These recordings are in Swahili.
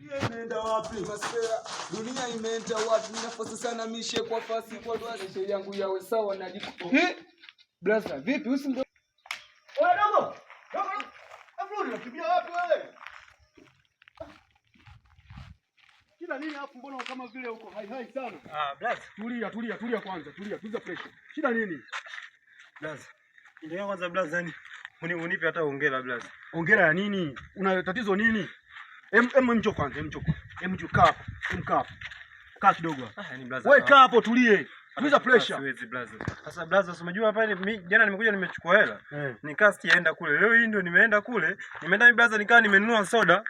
Imeenda wapi? Masera. Dunia imeenda wapi? Ninafosa sana mishe kwa fasi kwa dwasi sheria yangu yawe sawa na jiko. Blaza, vipi usimdo? Wewe dogo. Dogo. Afro unakimbia wapi wewe? Kila nini hapo mbona kama vile uko hai sana? Blaza. Tulia kwanza, tuliza pressure. Shida nini? Blaza. Ndio kwanza blaza yani unipe hata hongera blaza. Hongera ya nini? Una tatizo nini? Mcho kwanza, kaa hapo. Kaa kidogo hapo. Yani blaza. Wewe kaa hapo tulie. Tuliza pressure. Siwezi blaza. Sasa blaza, unajua hapa mimi jana nimekuja nimechukua hela. Nikaa sienda kule. Leo hii ndio nimeenda kule. Nimeenda mimi blaza nikaa nimenunua soda.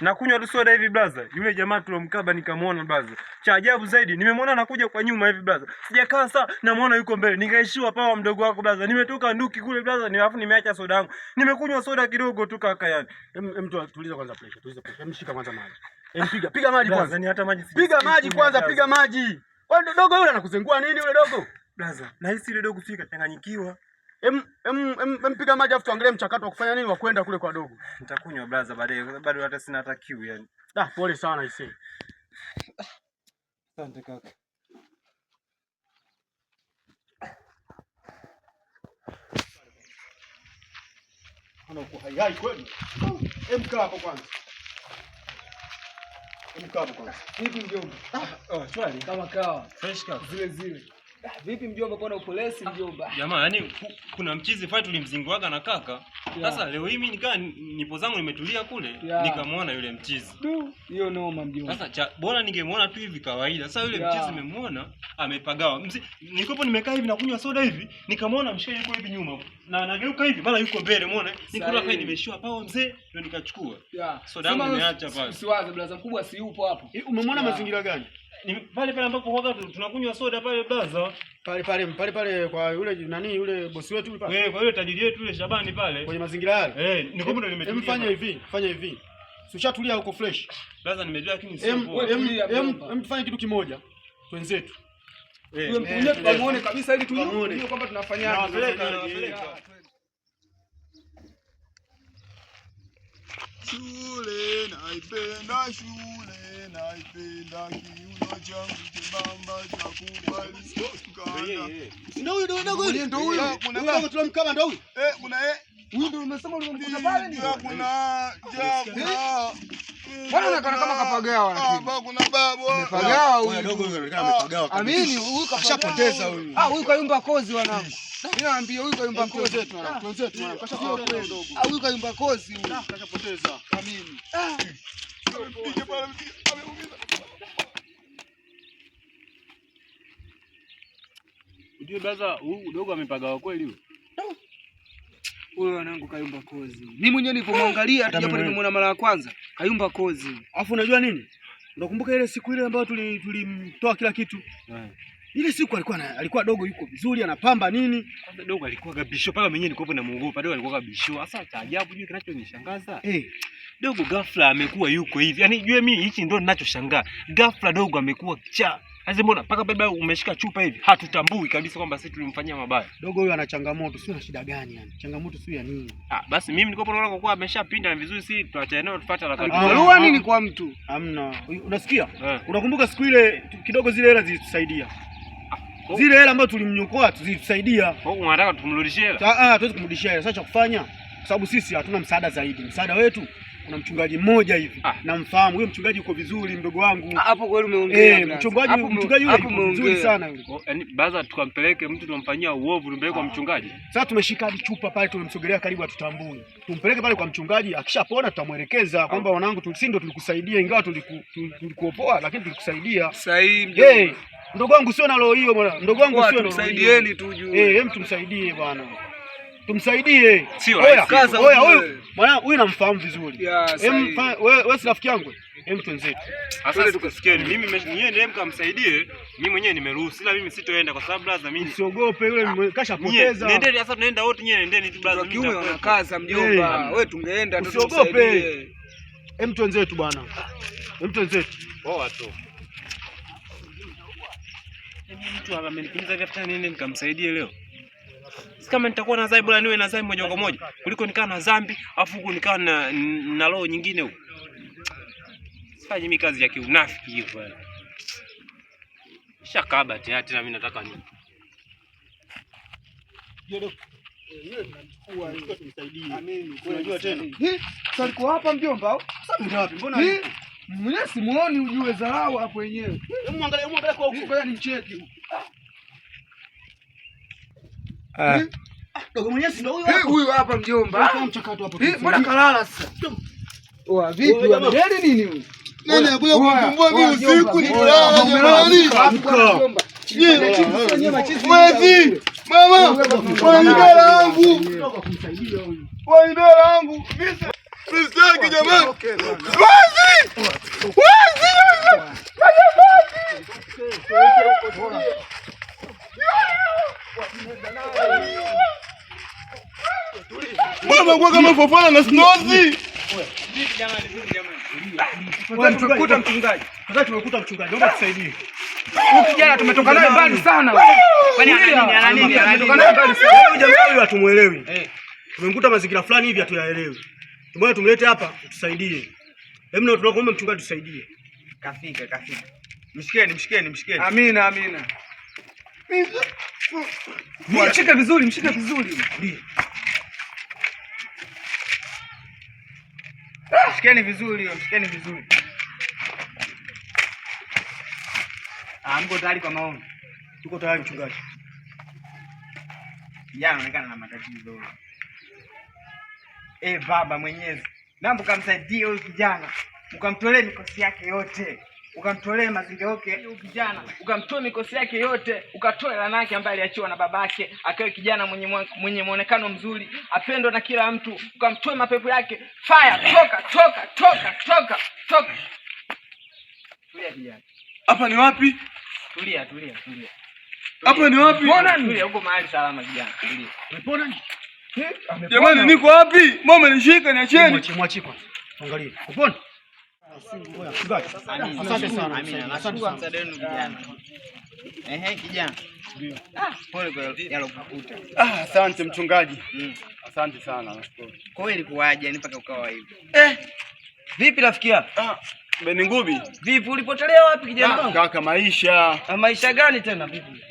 Na kunywa tu soda hivi blaza. Yule jamaa tulomkaba nikamwona blaza. Cha ajabu zaidi nimemwona anakuja kwa nyuma hivi blaza. Sijakaa saa namuona yuko mbele. Nikaishiwa pawa mdogo wako blaza. Nimetoka nduki kule blaza, alafu nimeacha soda yangu. Nimekunywa soda kidogo tu kaka yani. Tuliza kwanza pressure. Mshika kwanza maji. Piga maji kwanza. Ni hata maji. Piga maji kwanza, piga maji. Wewe dogo yule anakuzengua nini yule dogo? Blaza, na hisi ile dogo fika changanyikiwa. Piga maji afu tuangalie mchakato wa kufanya nini wa kwenda kule kwa dogo. Nitakunywa blaza baadaye, bado hata sina hata kiu yani. Pole sana hisi. Asante kaka. Ana uko hai kweli. Kaa hapo kwanza. Vipi mjomba? Swali. Kama kawa. Fresh kaka. Zile. Vipi mjomba, mbona upo lesi mjomba? Jamaa, yani kuna mchizi fight tulimzinguaga na kaka. Sasa leo hii mimi nikaa nipo zangu nimetulia kule, nikamwona yule mchizi. Hiyo noma mjomba. Sasa bora ningemwona tu hivi kawaida. Sasa yule mchizi nimemwona amepagawa. Nilikopo nimekaa hivi na kunywa soda hivi, nikamwona mshikaji yuko hivi nyuma. Na anageuka hivi, mara yuko mbele, umeona? Nikula kai nimeshua pao mzee, ndio nikachukua. Soda yangu nimeacha pale. Usiwaze blaza mkubwa si yupo hapo. Umemwona mazingira gani? Ni pale ambapo huaga tunakunywa soda pale blaza. Pale kwa yule nani yule bosi wetu yule pale. Kwa yule tajiri wetu yule Shabani pale. Kwenye mazingira yale. Nikopo ndo nimetulia. Fanya hivi. Ushatulia huko fresh. Blaza nimetulia lakini sio poa. Tufanye kitu kimoja. Twenzetu. Huyo mwenyewe tunamuone kabisa ili tujue kwamba tunafanyaje. Shule naipenda kiuno changu kibamba cha kubali sokana. Ndio huyo. Kuna tunamkaba ndio huyo. Kuna huyu ndio umesema ulimkuta pale ni. Kuna Bwana anakaa kama kapagawa lakini. Kuna babu. Amepagawa huyu. Dogo huyo anakaa amepagawa. Amini huyu kashapoteza huyu. Huyu kayumba kozi wanangu. Mimi naambia huyu kayumba kozi wetu wanangu. Kashapoteza dogo. Huyu kayumba kozi huyu. Kashapoteza. Amini. Pige pale ameumiza. Ndio blaza, huyu dogo amepagawa kweli huyo. Huyo wanangu kayumba kozi. Mimi mwenyewe nilipomwangalia hata japo nimemwona mara ya kwanza, kayumba kozi. Alafu unajua nini? Unakumbuka ile siku ile ambayo tulimtoa kila kitu? Ile siku alikuwa dogo yuko vizuri anapamba nini? Kwanza dogo alikuwa gabisho pale mwenyewe nilikuwa namuogopa. Dogo alikuwa gabisho. Sasa cha ajabu juu kinachonishangaza. Dogo ghafla amekuwa yuko hivi. Yaani jue mimi hichi ndio ninachoshangaa. Ghafla dogo amekuwa cha. Sasa mbona paka baba umeshika chupa hivi? Hatutambui kabisa kwamba sisi tulimfanyia mabaya. Dogo huyo ana changamoto, sio na shida gani yani? Changamoto sio ya nini? Basi mimi nilikuwa naona kwa kuwa ameshapinda na vizuri, si tuacha eneo tufuate la kati. Alikuwa nini kwa mtu? Hamna. Unasikia? Unakumbuka siku ile kidogo zile hela zilitusaidia. Zile hela ambazo tulimnyokoa tuzitusaidia. Kwa hiyo unataka tumrudishie hela? Hatuwezi kumrudishia hela. Sasa cha kufanya kwa sababu sisi hatuna msaada zaidi. Msaada wetu kuna mchungaji mmoja hivi. Namfahamu huyo mchungaji yuko vizuri mdogo wangu. Hapo kweli umeongea. Mchungaji yule yuko vizuri sana yule. Yaani baza tukampeleke mtu tumfanyia uovu tumpeleke kwa mchungaji. Sasa tumeshika hadi chupa pale tumemsogelea karibu atutambue. Tumpeleke pale kwa mchungaji akishapona tutamuelekeza kwamba wanangu sisi ndio tulikusaidia ingawa tulikuopoa lakini tulikusaidia. Sahihi. Ndogo wangu sio na roho hiyo bwana. Ndogo wangu sio na roho. Tusaidieni tu juu. Tumsaidie bwana. Tumsaidie. Oya huyu bwana huyu namfahamu vizuri. Wewe si rafiki yangu. Twenzetu. Sasa tukusikieni mimi mwenyewe ndiye mkamsaidie. Mimi mwenyewe nimeruhusu ila mimi sitoenda kwa sababu blaza mimi usiogope yule kashapoteza. Nendeni sasa tunaenda wote nyewe nendeni tu blaza mimi nakaza mjomba. Wewe tungeenda tu usiogope. Twenzetu bwana. Twenzetu. Poa tu. Mtu amenikimbiza ghafla nini nikamsaidie leo. Kama nitakuwa na zaibu la niwe na zaibu moja kwa moja kuliko nikaa na dhambi afu huko nikaa na roho nyingine huko. Sifanye mimi kazi ya kiunafiki hiyo bwana. Shakaba tena mimi nataka nini? Unajua tena. Sasa liko hapa mjomba au? Sasa ndio wapi? Mbona mwenyewe simuoni ujue dharau hapo wenyewe. Muangalie kwa huko. Ngoja nimcheki. Dogo mwenyewe ndio huyu hapa. Huyu hapa mjomba. Kwa mchakato hapo. Mbona kalala sasa? Oa vipi wamedeli nini huyu? Nani anakuja kunisumbua mimi usiku nikilala jamani? Mwezi mama, waibela wangu. Waibela wangu. Mimi sitaki jamani. Mwezi! Mama kwa kama Fofana na Snozi. Tumekuta mchungaji. Sasa tumekuta mchungaji. Naomba tusaidie. Huyu kijana tumetoka naye mbali sana. Kwani ana nini? Tumetoka naye mbali sana. Huyu jamaa huyu hatumuelewi. Tumemkuta mazingira fulani hivi hatuyaelewi. Tumeona tumlete hapa tusaidie. Hebu na tunakuomba mchungaji tusaidie. Kafika. Mshikeni. Amina. Mshike vizuri. Ndio. Mshikeni vizuri. Mko tayari kwa maombi? Tuko tayari mchungaji. Kijana anaonekana na matatizo. Baba Mwenyezi, naomba ukamsaidie huyu kijana. Ukamtolee mikosi yake yote. Ukamtolee mazingira yake huyu kijana. Ukamtoe mikosi yake yote. Ukatoe laana yake ambaye aliachiwa na babake. Akawe kijana mwenye muonekano mzuri, apendwa na kila mtu. Ukamtoe mapepo yake. Fire, toka. Tulia kijana. Hapa ni wapi? Tulia. Hapa ni wapi? Mbona tulia huko mahali salama kijana. Tulia. Umepona nini? Jamani niko wapi? Mama nishika niacheni. Mwachi kwanza. Angalia. Umepona? Asante sana. Amina. Nashukuru msaada wenu kijana. Kijana. Ndio. Pole kwa yalokukuta. Asante mchungaji. Asante sana nashukuru. Kwa hiyo ilikuwaje mpaka ukawa hivi? Vipi rafiki yako? Beni Ngubi. Vipi ulipotelea wapi kijana wangu? Kaka maisha. Maisha gani tena vipi?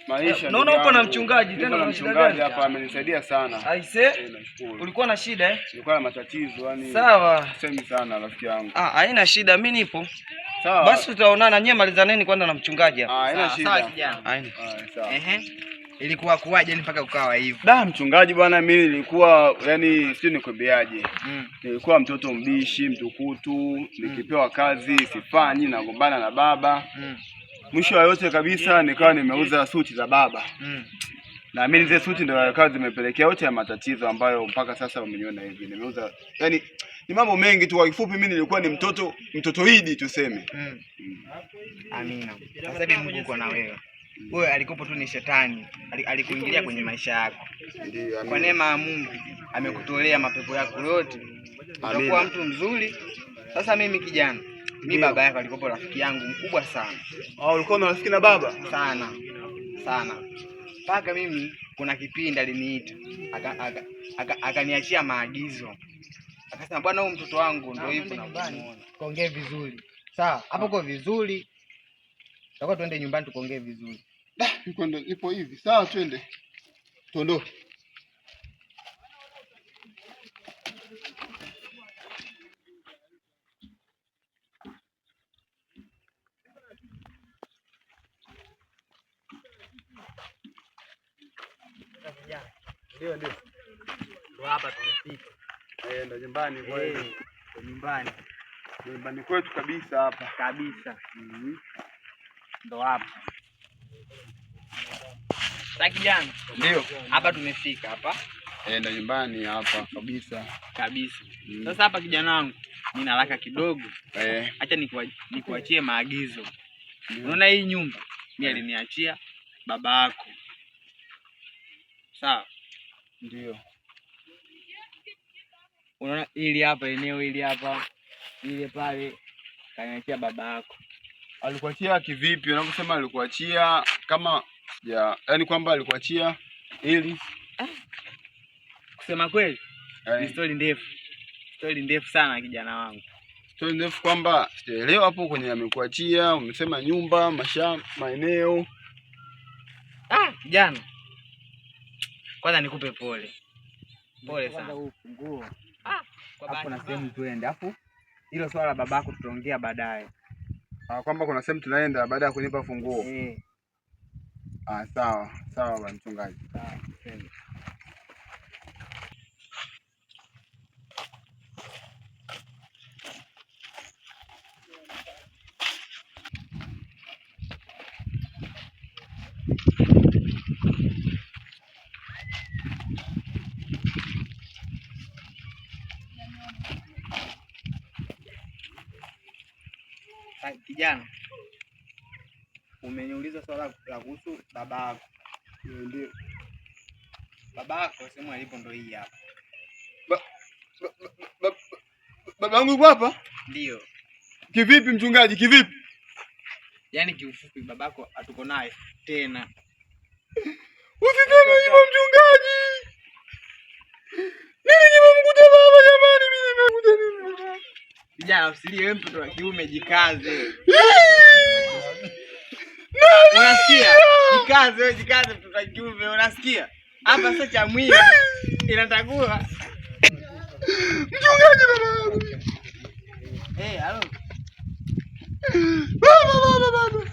Maisha. Naona upo na mchungaji tena na mchungaji hapa amenisaidia sana. Aise. Ulikuwa na shida Nilikuwa na matatizo yani. Sawa. Semi sana rafiki yangu. Haina shida mimi nipo. Sawa. Basi tutaonana nyewe malizaneni kwanza na mchungaji hapa. Haina shida. Sawa kijana. Haina. Sawa. Ilikuwa kuwaje mpaka ukawa hivi? Mchungaji bwana mimi nilikuwa yani sio nikwambiaje. Nilikuwa mtoto mbishi, mtukutu, nikipewa kazi sifanyi nagombana na baba. Mwisho wa yote kabisa nikawa nimeuza suti za baba. Na mimi zile suti ndio kazi zimepelekea yote ya matatizo ambayo mpaka sasa umeniona hivi. Nimeuza yani ni mambo mengi tu, kwa kifupi mimi nilikuwa ni mtoto hidi tuseme. Amina. Sasa Mungu uko na wewe. Wewe alikopo tu ni shetani, alikuingilia kwenye maisha yako. Ndio. Kwa neema ya Mungu amekutolea mapepo yako yote. Utakuwa mtu mzuri. Sasa mimi kijana, mimi baba yako alikopo rafiki yangu mkubwa sana. Ulikuwa na rafiki na baba? Sana. Paka mimi kuna kipindi aliniita, akaniachia maagizo. Akasema bwana huyu mtoto wangu ndio hivi unamuona. Kaongee vizuri. Sawa, hapo kwa vizuri. Tutakuwa twende nyumbani tukaongee vizuri. Ipo hivi. Sawa twende. Tuondoke. Ndio. Ndio hapa tumefika. Ndio nyumbani kweli. Nyumbani kwetu kabisa hapa. Kabisa. Ndio hapa. Sasa kijana. Ndio. Hapa tumefika hapa. Ndio nyumbani hapa kabisa. Sasa hapa kijana wangu, mimi na haraka kidogo. Acha nikuachie maagizo. Unaona hii nyumba mimi aliniachia baba yako. Sawa? Ndio. Unaona ili hapa eneo ili hapa ile pale kaniachia baba yako. Alikuachia kivipi? Unaposema alikuachia kama yani kwamba alikuachia ili kusema kweli ni story ndefu sana kijana wangu. Stori ndefu kwamba sijaelewa hapo kwenye amekuachia, umesema nyumba, maeneo. Kijana. Kwanza nikupe pole. Pole sana. Kwanza ufunguo. Hapo na sehemu tuende. Alafu hilo swala la babako tutaongea baadaye. Kwamba kuna sehemu tunaenda baada ya kunipa funguo. Sawa. Sawa bwana mchungaji. Sawa. Kijana, umeniuliza swala la kuhusu babako. Ndio. Babako sehemu alipo ndo hii hapa. Babangu yuko hapa? Ndio. Kivipi mchungaji, kivipi? Yaani kiufupi babako hatuko naye tena. Usiseme hivyo mchungaji. Nini kimemkuta baba jamani, mimi nimekuta nini? Kijana usilie, wewe mtoto wa kiume jikaze. Unasikia? Jikaze wewe, jikaze mtoto wa kiume, unasikia? Hapa sasa cha mwili inatakuwa. Mchungaji baba. Halo. Baba.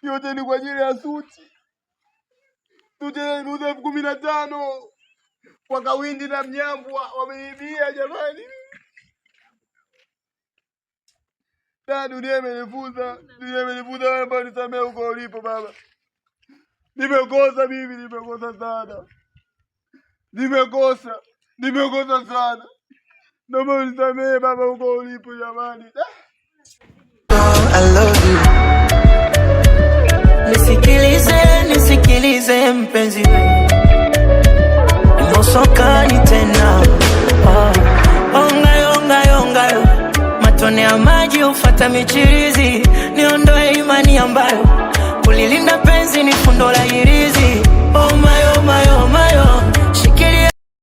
Yote ni kwa ajili ya suti. Suti niuza 15,000 kwa Kawindi na Mnyambwa wameibia jamani. Dunia imenifuza baba, nisamee huko ulipo baba. Nimekosa mimi, nimekosa sana. Nimekosa sana. Naomba nisamee baba huko ulipo jamani. I love you. Nisikilize mpenzi, nimosokani tena. Ongayo matone ya maji ufata michirizi, niondoe imani ambayo kulilinda penzi ni fundo la hirizi. Oh my